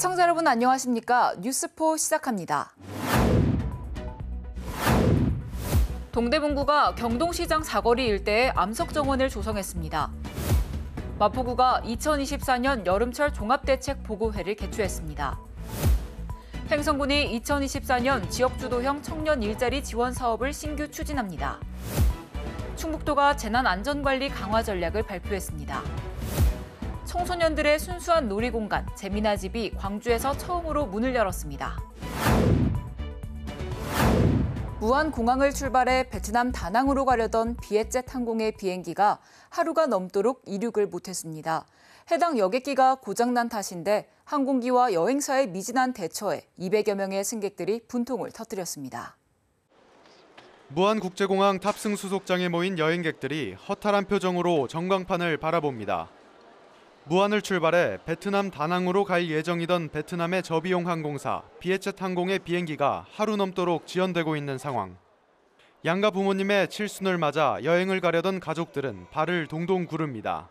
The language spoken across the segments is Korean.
시청자 여러분 안녕하십니까? 뉴스포 시작합니다. 동대문구가 경동시장 사거리 일대에 암석정원을 조성했습니다. 마포구가 2024년 여름철 종합대책보고회를 개최했습니다. 횡성군이 2024년 지역주도형 청년 일자리 지원 사업을 신규 추진합니다. 충북도가 재난안전관리 강화 전략을 발표했습니다. 청소년들의 순수한 놀이공간 재미나집이 광주에서 처음으로 문을 열었습니다. 무안공항을 출발해 베트남 다낭으로 가려던 비에젯 항공의 비행기가 하루가 넘도록 이륙을 못했습니다. 해당 여객기가 고장난 탓인데 항공기와 여행사의 미진한 대처에 200여 명의 승객들이 분통을 터뜨렸습니다. 무안국제공항 탑승 수속장에 모인 여행객들이 허탈한 표정으로 전광판을 바라봅니다. 무안을 출발해 베트남 다낭으로 갈 예정이던 베트남의 저비용 항공사 비에젯 항공의 비행기가 하루 넘도록 지연되고 있는 상황. 양가 부모님의 칠순을 맞아 여행을 가려던 가족들은 발을 동동 구릅니다.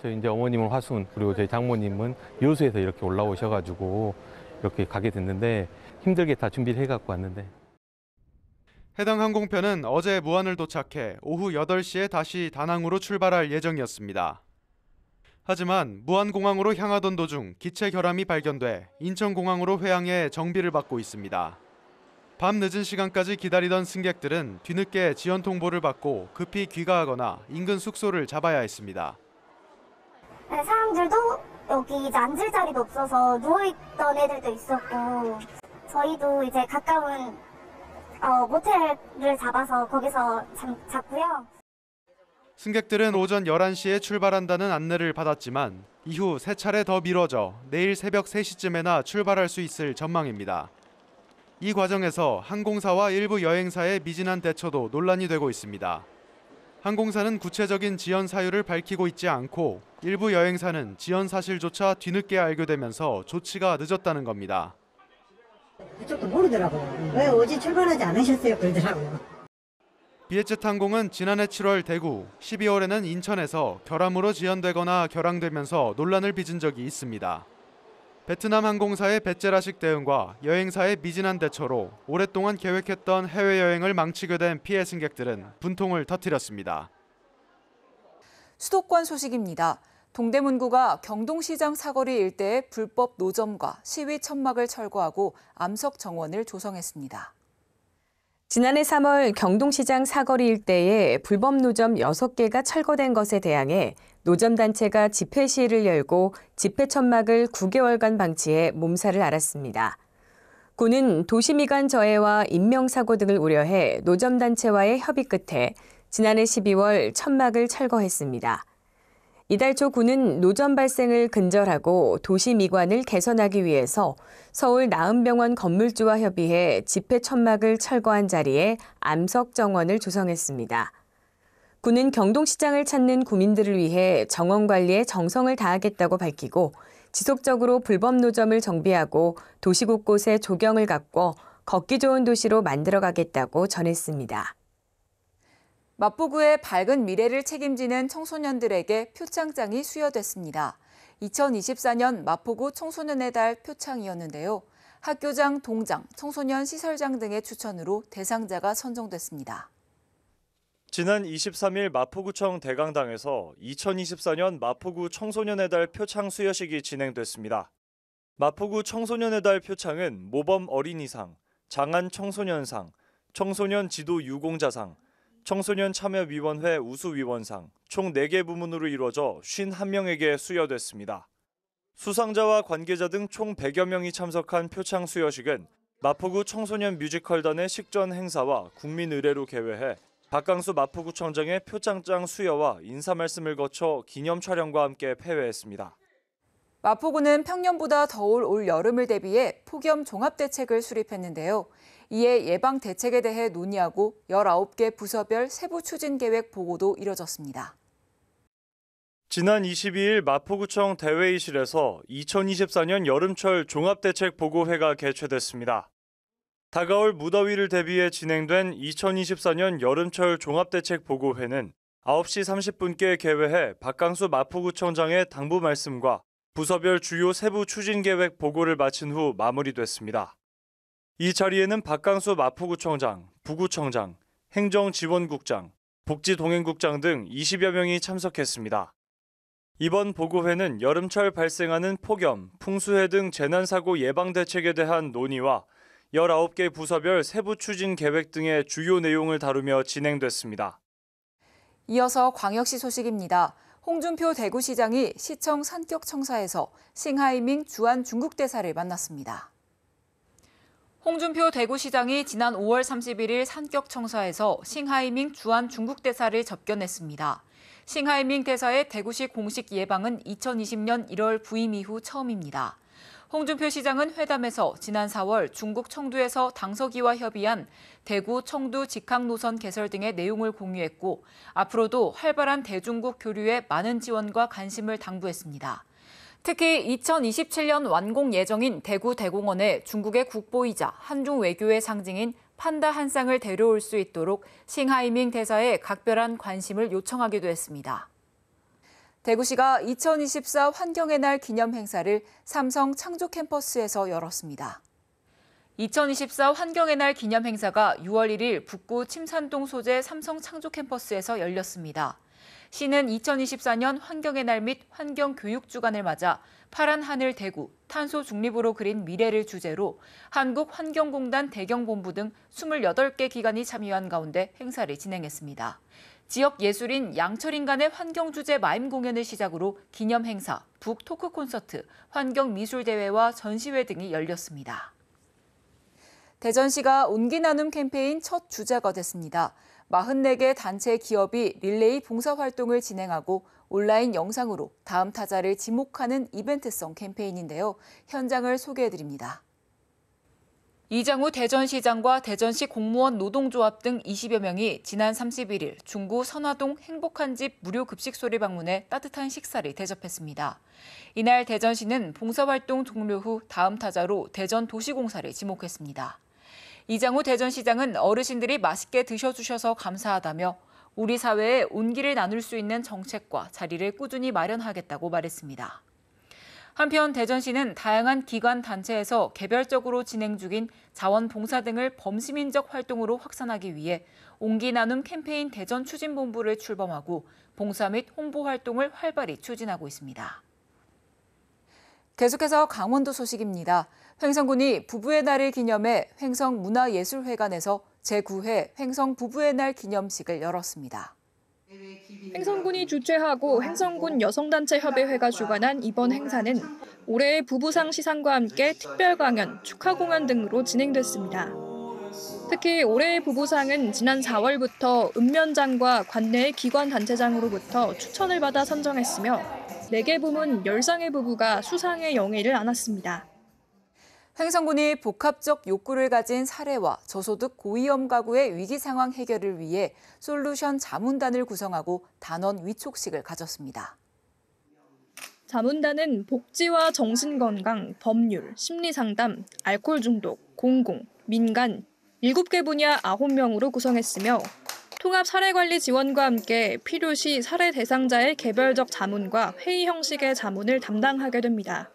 저희 이제 어머님은 화순, 그리고 저희 장모님은 여수에서 이렇게 올라오셔가지고 이렇게 가게 됐는데 힘들게 다 준비를 해갖고 왔는데. 해당 항공편은 어제 무안을 도착해 오후 8시에 다시 다낭으로 출발할 예정이었습니다. 하지만 무안공항으로 향하던 도중 기체 결함이 발견돼 인천공항으로 회항해 정비를 받고 있습니다. 밤 늦은 시간까지 기다리던 승객들은 뒤늦게 지연 통보를 받고 급히 귀가하거나 인근 숙소를 잡아야 했습니다. 네, 사람들도 여기 이제 앉을 자리도 없어서 누워있던 애들도 있었고 저희도 이제 가까운 모텔을 잡아서 거기서 잤고요. 승객들은 오전 11시에 출발한다는 안내를 받았지만 이후 3차례 더 미뤄져 내일 새벽 3시쯤에나 출발할 수 있을 전망입니다. 이 과정에서 항공사와 일부 여행사의 미진한 대처도 논란이 되고 있습니다. 항공사는 구체적인 지연 사유를 밝히고 있지 않고 일부 여행사는 지연 사실조차 뒤늦게 알게 되면서 조치가 늦었다는 겁니다. 그쪽도 모르더라고요. 왜 어제 출발하지 않으셨어요? 그러더라고요. 비에젯 항공은 지난해 7월 대구, 12월에는 인천에서 결함으로 지연되거나 결항되면서 논란을 빚은 적이 있습니다. 베트남 항공사의 배째라식 대응과 여행사의 미진한 대처로 오랫동안 계획했던 해외여행을 망치게 된 피해 승객들은 분통을 터뜨렸습니다. 수도권 소식입니다. 동대문구가 경동시장 사거리 일대에 불법 노점과 시위 천막을 철거하고 암석 정원을 조성했습니다. 지난해 3월 경동시장 사거리 일대에 불법 노점 6개가 철거된 것에 대항해 노점단체가 집회 시위를 열고 집회 천막을 9개월간 방치해 몸살을 앓았습니다. 구는 도시미관 저해와 인명사고 등을 우려해 노점단체와의 협의 끝에 지난해 12월 천막을 철거했습니다. 이달 초 구는 노점 발생을 근절하고 도시 미관을 개선하기 위해서 서울 나은병원 건물주와 협의해 집회 천막을 철거한 자리에 암석 정원을 조성했습니다. 구는 경동시장을 찾는 구민들을 위해 정원 관리에 정성을 다하겠다고 밝히고 지속적으로 불법 노점을 정비하고 도시 곳곳에 조경을 가꿔 걷기 좋은 도시로 만들어가겠다고 전했습니다. 마포구의 밝은 미래를 책임지는 청소년들에게 표창장이 수여됐습니다. 2024년 마포구 청소년의 달 표창이었는데요. 학교장, 동장, 청소년 시설장 등의 추천으로 대상자가 선정됐습니다. 지난 23일 마포구청 대강당에서 2024년 마포구 청소년의 달 표창 수여식이 진행됐습니다. 마포구 청소년의 달 표창은 모범 어린이상, 장안 청소년상, 청소년 지도 유공자상, 청소년 참여위원회 우수위원상 총 4개 부문으로 이루어져 51명에게 수여됐습니다. 수상자와 관계자 등 총 100여 명이 참석한 표창 수여식은 마포구 청소년 뮤지컬단의 식전 행사와 국민 의례로 개회해 박강수 마포구청장의 표창장 수여와 인사 말씀을 거쳐 기념 촬영과 함께 폐회했습니다. 마포구는 평년보다 더울 올 여름을 대비해 폭염 종합대책을 수립했는데요. 이에 예방 대책에 대해 논의하고 19개 부서별 세부 추진 계획 보고도 이뤄졌습니다. 지난 22일 마포구청 대회의실에서 2024년 여름철 종합대책 보고회가 개최됐습니다. 다가올 무더위를 대비해 진행된 2024년 여름철 종합대책 보고회는 9시 30분께 개회해 박강수 마포구청장의 당부 말씀과 부서별 주요 세부 추진 계획 보고를 마친 후 마무리됐습니다. 이 자리에는 박강수 마포구청장, 부구청장, 행정지원국장, 복지동행국장 등 20여 명이 참석했습니다. 이번 보고회는 여름철 발생하는 폭염, 풍수해 등 재난사고 예방 대책에 대한 논의와 19개 부서별 세부 추진 계획 등의 주요 내용을 다루며 진행됐습니다. 이어서 광역시 소식입니다. 홍준표 대구시장이 시청 산격청사에서 싱하이밍 주한 중국대사를 만났습니다. 홍준표 대구시장이 지난 5월 31일 산격청사에서 싱하이밍 주한 중국대사를 접견했습니다. 싱하이밍 대사의 대구시 공식 예방은 2020년 1월 부임 이후 처음입니다. 홍준표 시장은 회담에서 지난 4월 중국 청두에서 당서기와 협의한 대구 청두 직항 노선 개설 등의 내용을 공유했고 앞으로도 활발한 대중국 교류에 많은 지원과 관심을 당부했습니다. 특히 2027년 완공 예정인 대구 대공원에 중국의 국보이자 한중 외교의 상징인 판다 한 쌍을 데려올 수 있도록 싱하이밍 대사에 각별한 관심을 요청하기도 했습니다. 대구시가 2024 환경의 날 기념 행사를 삼성 창조 캠퍼스에서 열었습니다. 2024 환경의 날 기념 행사가 6월 1일 북구 침산동 소재 삼성 창조 캠퍼스에서 열렸습니다. 시는 2024년 환경의 날 및 환경교육주간을 맞아 파란 하늘 대구, 탄소 중립으로 그린 미래를 주제로 한국환경공단 대경본부 등 28개 기관이 참여한 가운데 행사를 진행했습니다. 지역 예술인 양철인간의 환경주제 마임 공연을 시작으로 기념 행사, 북토크 콘서트, 환경미술대회와 전시회 등이 열렸습니다. 대전시가 온기 나눔 캠페인 첫 주자가 됐습니다. 44개 단체 기업이 릴레이 봉사활동을 진행하고 온라인 영상으로 다음 타자를 지목하는 이벤트성 캠페인인데요. 현장을 소개해드립니다. 이장우 대전시장과 대전시 공무원 노동조합 등 20여 명이 지난 31일 중구 선화동 행복한 집 무료 급식소를 방문해 따뜻한 식사를 대접했습니다. 이날 대전시는 봉사활동 종료 후 다음 타자로 대전도시공사를 지목했습니다. 이장우 대전시장은 어르신들이 맛있게 드셔주셔서 감사하다며 우리 사회에 온기를 나눌 수 있는 정책과 자리를 꾸준히 마련하겠다고 말했습니다. 한편 대전시는 다양한 기관 단체에서 개별적으로 진행 중인 자원봉사 등을 범시민적 활동으로 확산하기 위해 온기 나눔 캠페인 대전 추진본부를 출범하고 봉사 및 홍보 활동을 활발히 추진하고 있습니다. 계속해서 강원도 소식입니다. 횡성군이 부부의 날을 기념해 횡성문화예술회관에서 제9회 횡성 부부의 날 기념식을 열었습니다. 횡성군이 주최하고 횡성군 여성단체협의회가 주관한 이번 행사는 올해의 부부상 시상과 함께 특별 강연, 축하 공연 등으로 진행됐습니다. 특히 올해의 부부상은 지난 4월부터 읍면장과 관내의 기관 단체장으로부터 추천을 받아 선정했으며 4개 부문 10쌍의 부부가 수상의 영예를 안았습니다. 횡성군이 복합적 욕구를 가진 사례와 저소득 고위험 가구의 위기 상황 해결을 위해 솔루션 자문단을 구성하고 단원 위촉식을 가졌습니다. 자문단은 복지와 정신건강, 법률, 심리상담, 알코올 중독, 공공, 민간 7개 분야 9명으로 구성했으며 통합 사례관리 지원과 함께 필요시 사례 대상자의 개별적 자문과 회의 형식의 자문을 담당하게 됩니다.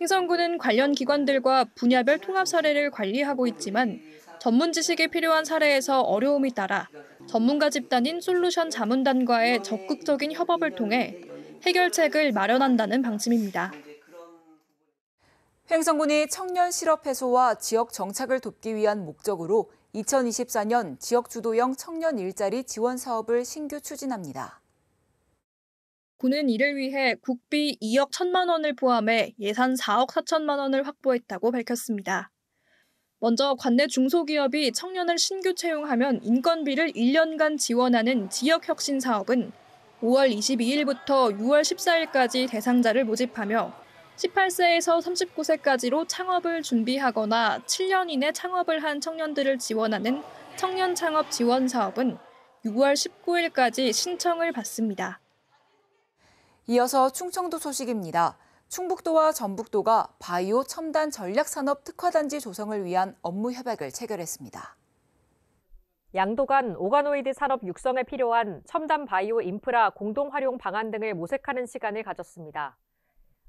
횡성군은 관련 기관들과 분야별 통합 사례를 관리하고 있지만 전문 지식이 필요한 사례에서 어려움이 따라 전문가 집단인 솔루션 자문단과의 적극적인 협업을 통해 해결책을 마련한다는 방침입니다. 횡성군이 청년 실업 해소와 지역 정착을 돕기 위한 목적으로 2024년 지역 주도형 청년 일자리 지원 사업을 신규 추진합니다. 군은 이를 위해 국비 2억 1천만 원을 포함해 예산 4억 4천만 원을 확보했다고 밝혔습니다. 먼저 관내 중소기업이 청년을 신규 채용하면 인건비를 1년간 지원하는 지역혁신 사업은 5월 22일부터 6월 14일까지 대상자를 모집하며 18세에서 39세까지로 창업을 준비하거나 7년 이내 창업을 한 청년들을 지원하는 청년 창업 지원 사업은 6월 19일까지 신청을 받습니다. 이어서 충청도 소식입니다. 충북도와 전북도가 바이오 첨단 전략산업 특화단지 조성을 위한 업무 협약을 체결했습니다. 양도 간 오가노이드 산업 육성에 필요한 첨단 바이오 인프라 공동 활용 방안 등을 모색하는 시간을 가졌습니다.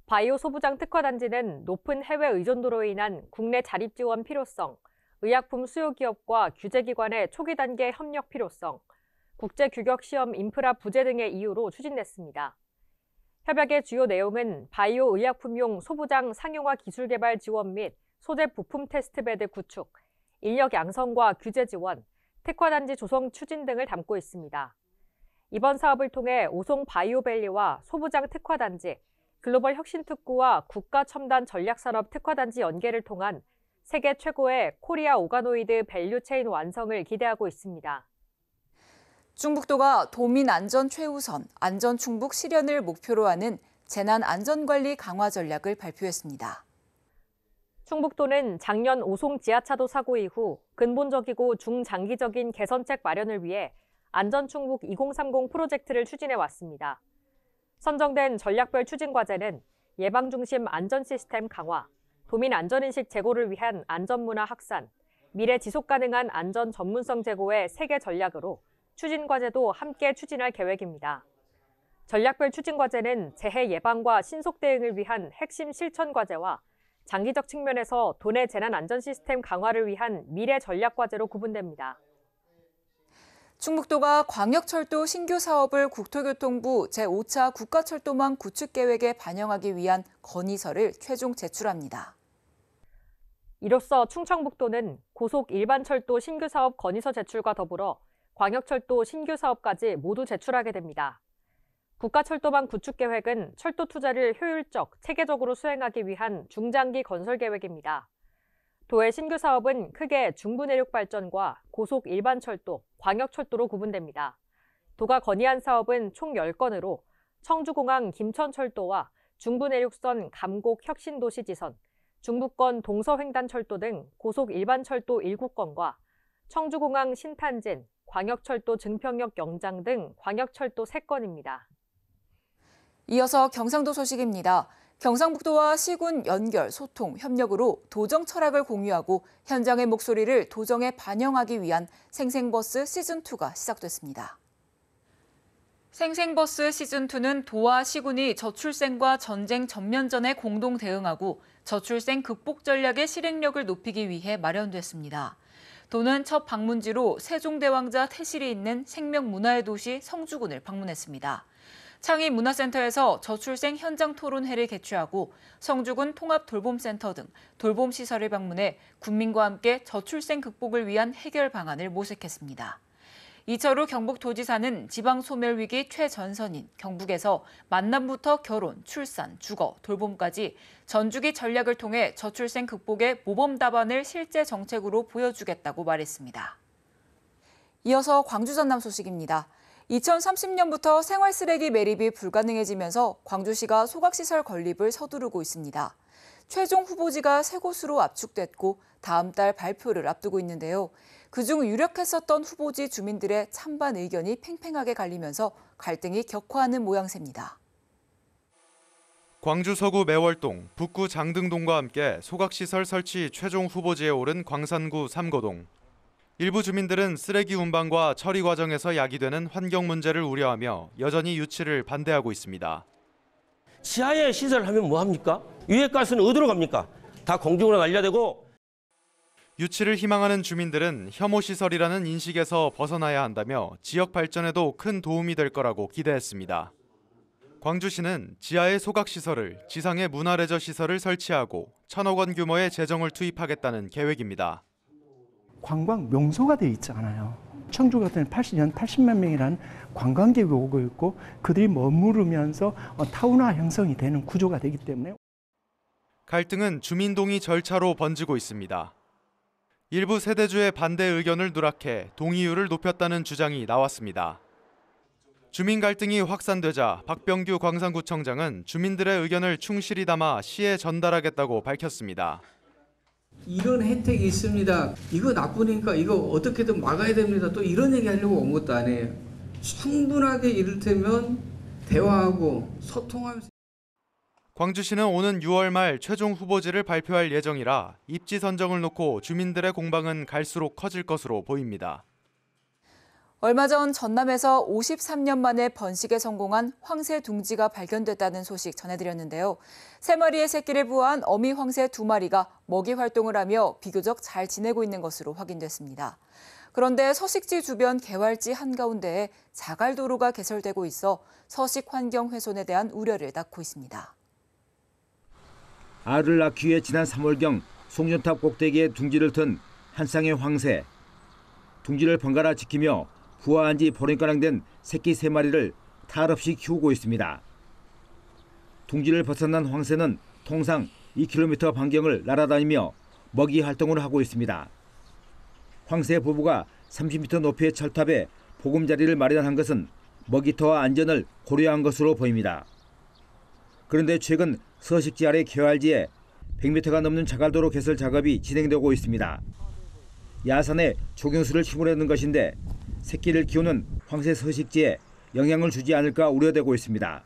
바이오 소부장 특화단지는 높은 해외 의존도로 인한 국내 자립 지원 필요성, 의약품 수요 기업과 규제기관의 초기 단계 협력 필요성, 국제 규격 시험 인프라 부재 등의 이유로 추진됐습니다. 협약의 주요 내용은 바이오 의약품용 소부장 상용화 기술 개발 지원 및 소재 부품 테스트베드 구축, 인력 양성과 규제 지원, 특화단지 조성 추진 등을 담고 있습니다. 이번 사업을 통해 오송 바이오밸리와 소부장 특화단지, 글로벌 혁신특구와 국가첨단 전략산업 특화단지 연계를 통한 세계 최고의 코리아 오가노이드 밸류체인 완성을 기대하고 있습니다. 충북도가 도민 안전 최우선, 안전 충북 실현을 목표로 하는 재난 안전관리 강화 전략을 발표했습니다. 충북도는 작년 오송 지하차도 사고 이후 근본적이고 중장기적인 개선책 마련을 위해 안전충북 2030 프로젝트를 추진해 왔습니다. 선정된 전략별 추진 과제는 예방 중심 안전 시스템 강화, 도민 안전인식 제고를 위한 안전문화 확산, 미래 지속 가능한 안전 전문성 제고의 3개 전략으로 추진 과제도 함께 추진할 계획입니다. 전략별 추진 과제는 재해 예방과 신속 대응을 위한 핵심 실천 과제와 장기적 측면에서 도내 재난 안전 시스템 강화를 위한 미래 전략 과제로 구분됩니다. 충북도가 광역철도 신규 사업을 국토교통부 제5차 국가철도망 구축 계획에 반영하기 위한 건의서를 최종 제출합니다. 이로써 충청북도는 고속 일반철도 신규 사업 건의서 제출과 더불어 광역철도 신규 사업까지 모두 제출하게 됩니다. 국가철도망 구축 계획은 철도 투자를 효율적, 체계적으로 수행하기 위한 중장기 건설 계획입니다. 도의 신규 사업은 크게 중부내륙 발전과 고속 일반철도, 광역철도로 구분됩니다. 도가 건의한 사업은 총 10건으로 청주공항 김천철도와 중부내륙선 감곡 혁신도시지선, 중부권 동서횡단철도 등 고속 일반철도 7건과 청주공항 신탄진, 광역철도 증평역 영장 등 광역철도 3건입니다. 이어서 경상도 소식입니다. 경상북도와 시군 연결, 소통, 협력으로 도정 철학을 공유하고 현장의 목소리를 도정에 반영하기 위한 생생버스 시즌2가 시작됐습니다. 생생버스 시즌2는 도와 시군이 저출생과 전쟁 전면전에 공동 대응하고 저출생 극복 전략의 실행력을 높이기 위해 마련됐습니다. 도는 첫 방문지로 세종대왕자 태실이 있는 생명문화의 도시 성주군을 방문했습니다. 창의문화센터에서 저출생 현장 토론회를 개최하고 성주군 통합돌봄센터 등 돌봄시설을 방문해 국민과 함께 저출생 극복을 위한 해결 방안을 모색했습니다. 이철우 경북도지사는 지방소멸위기 최전선인 경북에서 만남부터 결혼, 출산, 주거, 돌봄까지 전주기 전략을 통해 저출생 극복의 모범 답안을 실제 정책으로 보여주겠다고 말했습니다. 이어서 광주 전남 소식입니다. 2030년부터 생활쓰레기 매립이 불가능해지면서 광주시가 소각시설 건립을 서두르고 있습니다. 최종 후보지가 3곳으로 압축됐고 다음 달 발표를 앞두고 있는데요. 그중 유력했었던 후보지 주민들의 찬반 의견이 팽팽하게 갈리면서 갈등이 격화하는 모양새입니다. 광주 서구 매월동, 북구 장등동과 함께 소각시설 설치 최종 후보지에 오른 광산구 3고동. 일부 주민들은 쓰레기 운반과 처리 과정에서 야기되는 환경 문제를 우려하며 여전히 유치를 반대하고 있습니다. 지하에 시설하면 뭐합니까? 유해가스는 어디로 갑니까? 다 공중으로 날려야 되고. 유치를 희망하는 주민들은 혐오시설이라는 인식에서 벗어나야 한다며 지역 발전에도 큰 도움이 될 거라고 기대했습니다. 광주시는 지하의 소각시설을 지상의 문화레저시설을 설치하고 1,000억 원 규모의 재정을 투입하겠다는 계획입니다. 관광 명소가 돼 있잖아요. 청주 같은 80만 명이라는 관광객이 오고 있고 그들이 머무르면서 타운화 형성이 되는 구조가 되기 때문에 갈등은 주민동의 절차로 번지고 있습니다. 일부 세대주의 반대 의견을 누락해 동의율을 높였다는 주장이 나왔습니다. 주민 갈등이 확산되자 박병규 광산구청장은 주민들의 의견을 충실히 담아 시에 전달하겠다고 밝혔습니다. 이런 혜택이 있습니다. 이거 나쁘니까 이거 어떻게든 막아야 됩니다. 또 이런 얘기 하려고 온 것도 아니에요. 충분하게 이를테면 대화하고 소통하면서. 광주시는 오는 6월 말 최종 후보지를 발표할 예정이라 입지 선정을 놓고 주민들의 공방은 갈수록 커질 것으로 보입니다. 얼마 전 전남에서 53년 만에 번식에 성공한 황새 둥지가 발견됐다는 소식 전해드렸는데요. 3마리의 새끼를 부화한 어미 황새 2마리가 먹이 활동을 하며 비교적 잘 지내고 있는 것으로 확인됐습니다. 그런데 서식지 주변 개활지 한가운데에 자갈도로가 개설되고 있어 서식 환경 훼손에 대한 우려를 낳고 있습니다. 알을 낳기 위해 지난 3월경 송전탑 꼭대기에 둥지를 튼 한 쌍의 황새. 둥지를 번갈아 지키며 부화한 지 보름가량 된 새끼 3마리를 탈 없이 키우고 있습니다. 둥지를 벗어난 황새는 통상 2km 반경을 날아다니며 먹이 활동을 하고 있습니다. 황새 부부가 30m 높이의 철탑에 보금자리를 마련한 것은 먹이터와 안전을 고려한 것으로 보입니다. 그런데 최근 서식지 아래 개활지에 100m가 넘는 자갈도로 개설 작업이 진행되고 있습니다. 야산에 조경수를 심으려는 것인데 새끼를 키우는 황새 서식지에 영향을 주지 않을까 우려되고 있습니다.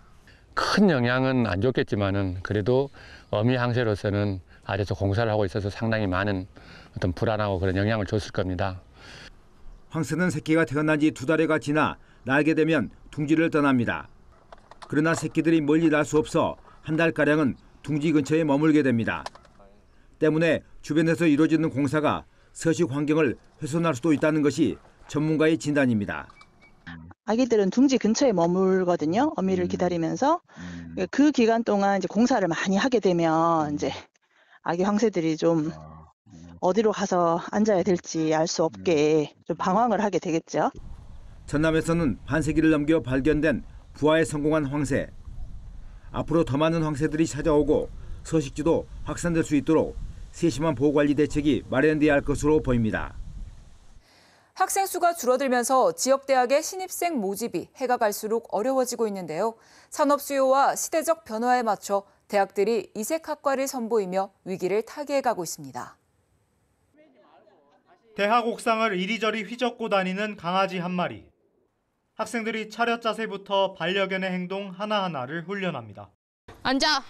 큰 영향은 안 줬겠지만은 그래도 어미 황새로서는 아래에서 공사를 하고 있어서 상당히 많은 어떤 불안하고 그런 영향을 줬을 겁니다. 황새는 새끼가 태어난 지 2달여가 지나 날게 되면 둥지를 떠납니다. 그러나 새끼들이 멀리 날 수 없어 한 달가량은 둥지 근처에 머물게 됩니다. 때문에 주변에서 이루어지는 공사가 서식 환경을 훼손할 수도 있다는 것이 전문가의 진단입니다. 아기들은 둥지 근처에 머물거든요. 어미를 기다리면서 그 기간 동안 이제 공사를 많이 하게 되면 이제 아기 황새들이 좀 어디로 가서 앉아야 될지 알 수 없게 좀 방황을 하게 되겠죠. 전남에서는 반세기를 넘겨 발견된 부화에 성공한 황새. 앞으로 더 많은 황새들이 찾아오고 서식지도 확산될 수 있도록 세심한 보호관리 대책이 마련돼야 할 것으로 보입니다. 학생 수가 줄어들면서 지역 대학의 신입생 모집이 해가 갈수록 어려워지고 있는데요. 산업 수요와 시대적 변화에 맞춰 대학들이 이색학과를 선보이며 위기를 타개해가고 있습니다. 대학 옥상을 이리저리 휘젓고 다니는 강아지 한 마리. 학생들이 차렷 자세부터 반려견의 행동 하나하나를 훈련합니다. 앉아.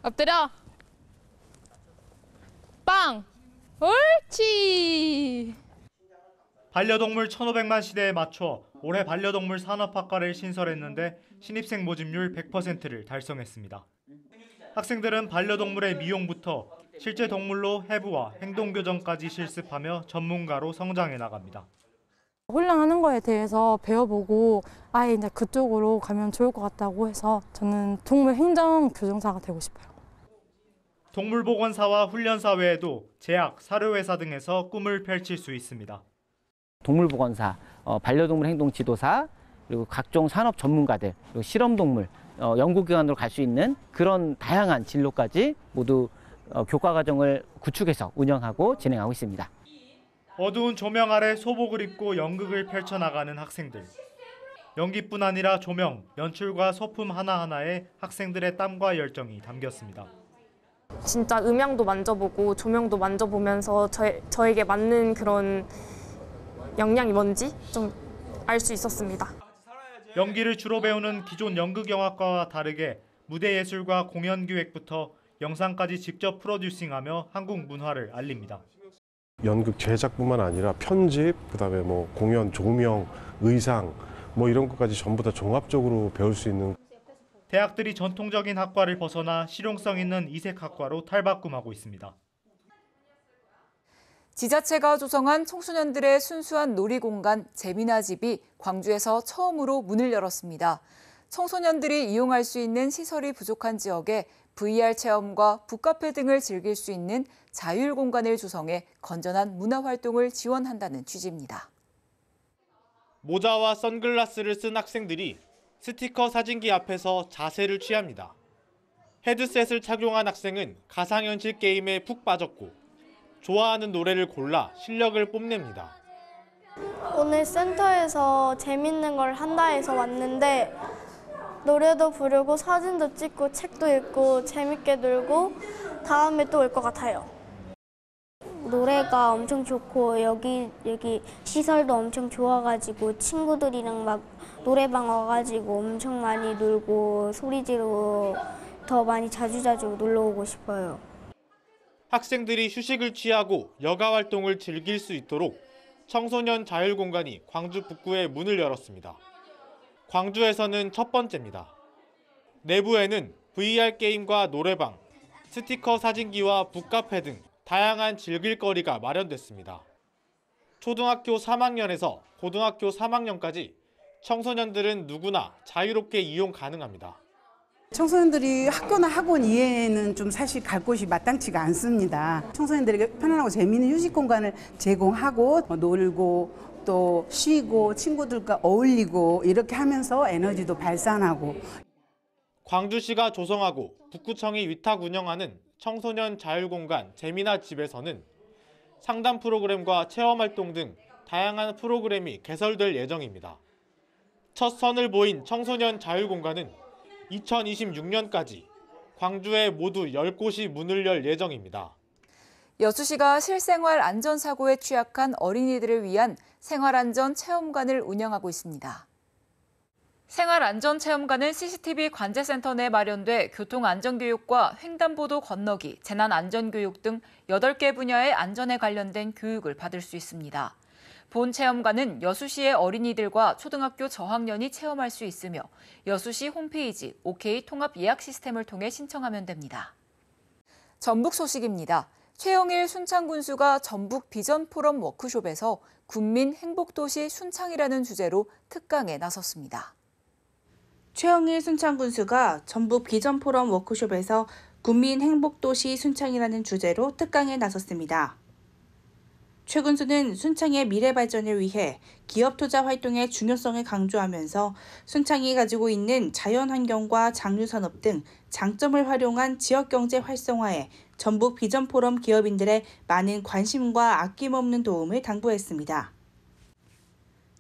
엎드려. 빵. 옳지. 반려동물 1,500만 시대에 맞춰 올해 반려동물 산업학과를 신설했는데 신입생 모집률 100%를 달성했습니다. 학생들은 반려동물의 미용부터 실제 동물로 해부와 행동교정까지 실습하며 전문가로 성장해 나갑니다. 훈련하는 거에 대해서 배워보고 아예 이제 그쪽으로 가면 좋을 것 같다고 해서 저는 동물 행정 교정사가 되고 싶어요. 동물보건사와 훈련사 외에도 제약, 사료회사 등에서 꿈을 펼칠 수 있습니다. 동물보건사, 반려동물 행동지도사, 그리고 각종 산업 전문가들, 그리고 실험동물, 연구기관으로 갈 수 있는 그런 다양한 진로까지 모두 교과과정을 구축해서 운영하고 진행하고 있습니다. 어두운 조명 아래 소복을 입고 연극을 펼쳐나가는 학생들. 연기뿐 아니라 조명, 연출과 소품 하나하나에 학생들의 땀과 열정이 담겼습니다. 진짜 음향도 만져보고 조명도 만져보면서 저에게 맞는 그런 역량이 뭔지 좀 알 수 있었습니다. 연기를 주로 배우는 기존 연극영화과와 다르게 무대 예술과 공연 기획부터 영상까지 직접 프로듀싱하며 한국 문화를 알립니다. 연극 제작뿐만 아니라 편집, 그다음에 공연 조명, 의상 이런 것까지 전부 다 종합적으로 배울 수 있는. 대학들이 전통적인 학과를 벗어나 실용성 있는 이색학과로 탈바꿈하고 있습니다. 지자체가 조성한 청소년들의 순수한 놀이공간 재미나집이 광주에서 처음으로 문을 열었습니다. 청소년들이 이용할 수 있는 시설이 부족한 지역에 VR 체험과 북카페 등을 즐길 수 있는 자율 공간을 조성해 건전한 문화활동을 지원한다는 취지입니다. 모자와 선글라스를 쓴 학생들이 스티커 사진기 앞에서 자세를 취합니다. 헤드셋을 착용한 학생은 가상현실 게임에 푹 빠졌고 좋아하는 노래를 골라 실력을 뽐냅니다. 오늘 센터에서 재밌는 걸 한다 해서 왔는데 노래도 부르고 사진도 찍고 책도 읽고 재밌게 놀고 다음에 또 올 것 같아요. 노래가 엄청 좋고 여기 시설도 엄청 좋아가지고 친구들이랑 막 노래방 와가지고 엄청 많이 놀고 소리 지르고 더 많이 자주자주 놀러 오고 싶어요. 학생들이 휴식을 취하고 여가 활동을 즐길 수 있도록 청소년 자율공간이 광주 북구에 문을 열었습니다. 광주에서는 첫 번째입니다. 내부에는 VR 게임과 노래방, 스티커 사진기와 북카페 등 다양한 즐길 거리가 마련됐습니다. 초등학교 3학년에서 고등학교 3학년까지 청소년들은 누구나 자유롭게 이용 가능합니다. 청소년들이 학교나 학원 이외에는 좀 사실 갈 곳이 마땅치가 않습니다. 청소년들에게 편안하고 재미있는 휴식 공간을 제공하고 놀고 또 쉬고 친구들과 어울리고 이렇게 하면서 에너지도 발산하고. 광주시가 조성하고 북구청이 위탁 운영하는 청소년 자율공간 재미나 집에서는 상담 프로그램과 체험활동 등 다양한 프로그램이 개설될 예정입니다. 첫 선을 보인 청소년 자율공간은 2026년까지 광주에 모두 10곳이 문을 열 예정입니다. 여수시가 실생활 안전사고에 취약한 어린이들을 위한 생활안전 체험관을 운영하고 있습니다. 생활안전체험관은 CCTV 관제센터 내 마련돼 교통안전교육과 횡단보도 건너기, 재난안전교육 등 8개 분야의 안전에 관련된 교육을 받을 수 있습니다. 본 체험관은 여수시의 어린이들과 초등학교 저학년이 체험할 수 있으며 여수시 홈페이지 OK 통합 예약 시스템을 통해 신청하면 됩니다. 전북 소식입니다. 최영일 순창군수가 전북 비전 포럼 워크숍에서 군민 행복도시 순창이라는 주제로 특강에 나섰습니다. 최영일 순창군수가 전북 비전 포럼 워크숍에서 군민 행복도시 순창이라는 주제로 특강에 나섰습니다. 최 군수는 순창의 미래 발전을 위해 기업 투자 활동의 중요성을 강조하면서 순창이 가지고 있는 자연환경과 장류산업 등 장점을 활용한 지역경제 활성화에 전북 비전 포럼 기업인들의 많은 관심과 아낌없는 도움을 당부했습니다.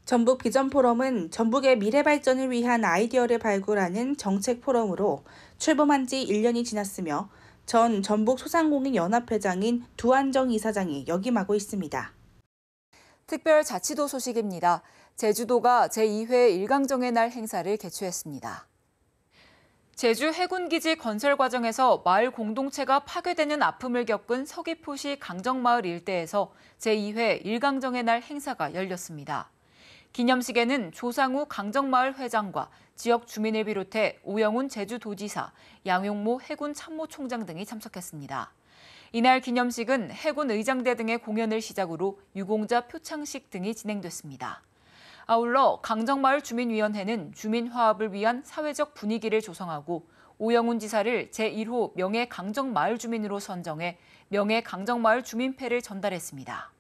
전북 비전 포럼은 전북의 미래 발전을 위한 아이디어를 발굴하는 정책 포럼으로 출범한 지 1년이 지났으며 전 전북 소상공인 연합회장인 두한정 이사장이 역임하고 있습니다. 특별자치도 소식입니다. 제주도가 제2회 일강정의 날 행사를 개최했습니다. 제주 해군기지 건설 과정에서 마을 공동체가 파괴되는 아픔을 겪은 서귀포시 강정마을 일대에서 제2회 일강정의 날 행사가 열렸습니다. 기념식에는 조상우 강정마을 회장과 지역 주민을 비롯해 오영훈 제주도지사, 양용모 해군 참모총장 등이 참석했습니다. 이날 기념식은 해군 의장대 등의 공연을 시작으로 유공자 표창식 등이 진행됐습니다. 아울러 강정마을 주민위원회는 주민 화합을 위한 사회적 분위기를 조성하고 오영훈 지사를 제1호 명예 강정마을 주민으로 선정해 명예 강정마을 주민패를 전달했습니다.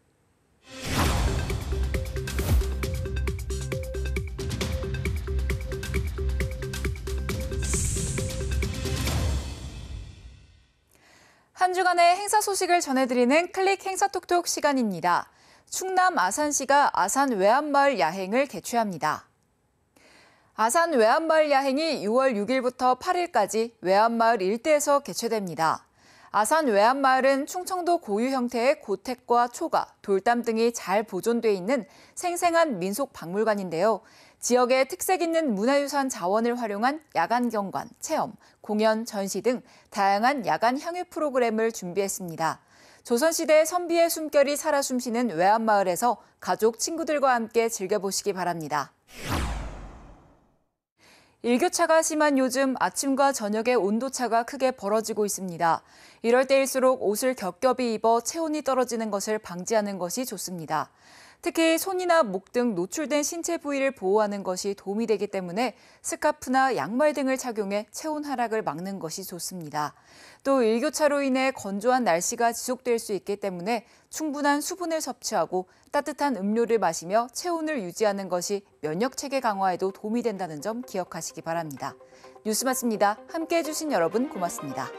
한 주간의 행사 소식을 전해드리는 클릭 행사톡톡 시간입니다. 충남 아산시가 아산 외암마을 야행을 개최합니다. 아산 외암마을 야행이 6월 6일부터 8일까지 외암마을 일대에서 개최됩니다. 아산 외암마을은 충청도 고유 형태의 고택과 초가, 돌담 등이 잘 보존돼 있는 생생한 민속 박물관인데요. 지역의 특색 있는 문화유산 자원을 활용한 야간 경관, 체험, 공연, 전시 등 다양한 야간 향유 프로그램을 준비했습니다. 조선시대의 선비의 숨결이 살아 숨쉬는 외암마을에서 가족, 친구들과 함께 즐겨보시기 바랍니다. 일교차가 심한 요즘 아침과 저녁의 온도차가 크게 벌어지고 있습니다. 이럴 때일수록 옷을 겹겹이 입어 체온이 떨어지는 것을 방지하는 것이 좋습니다. 특히 손이나 목 등 노출된 신체 부위를 보호하는 것이 도움이 되기 때문에 스카프나 양말 등을 착용해 체온 하락을 막는 것이 좋습니다. 또 일교차로 인해 건조한 날씨가 지속될 수 있기 때문에 충분한 수분을 섭취하고 따뜻한 음료를 마시며 체온을 유지하는 것이 면역 체계 강화에도 도움이 된다는 점 기억하시기 바랍니다. 뉴스 마칩니다. 함께해 주신 여러분 고맙습니다.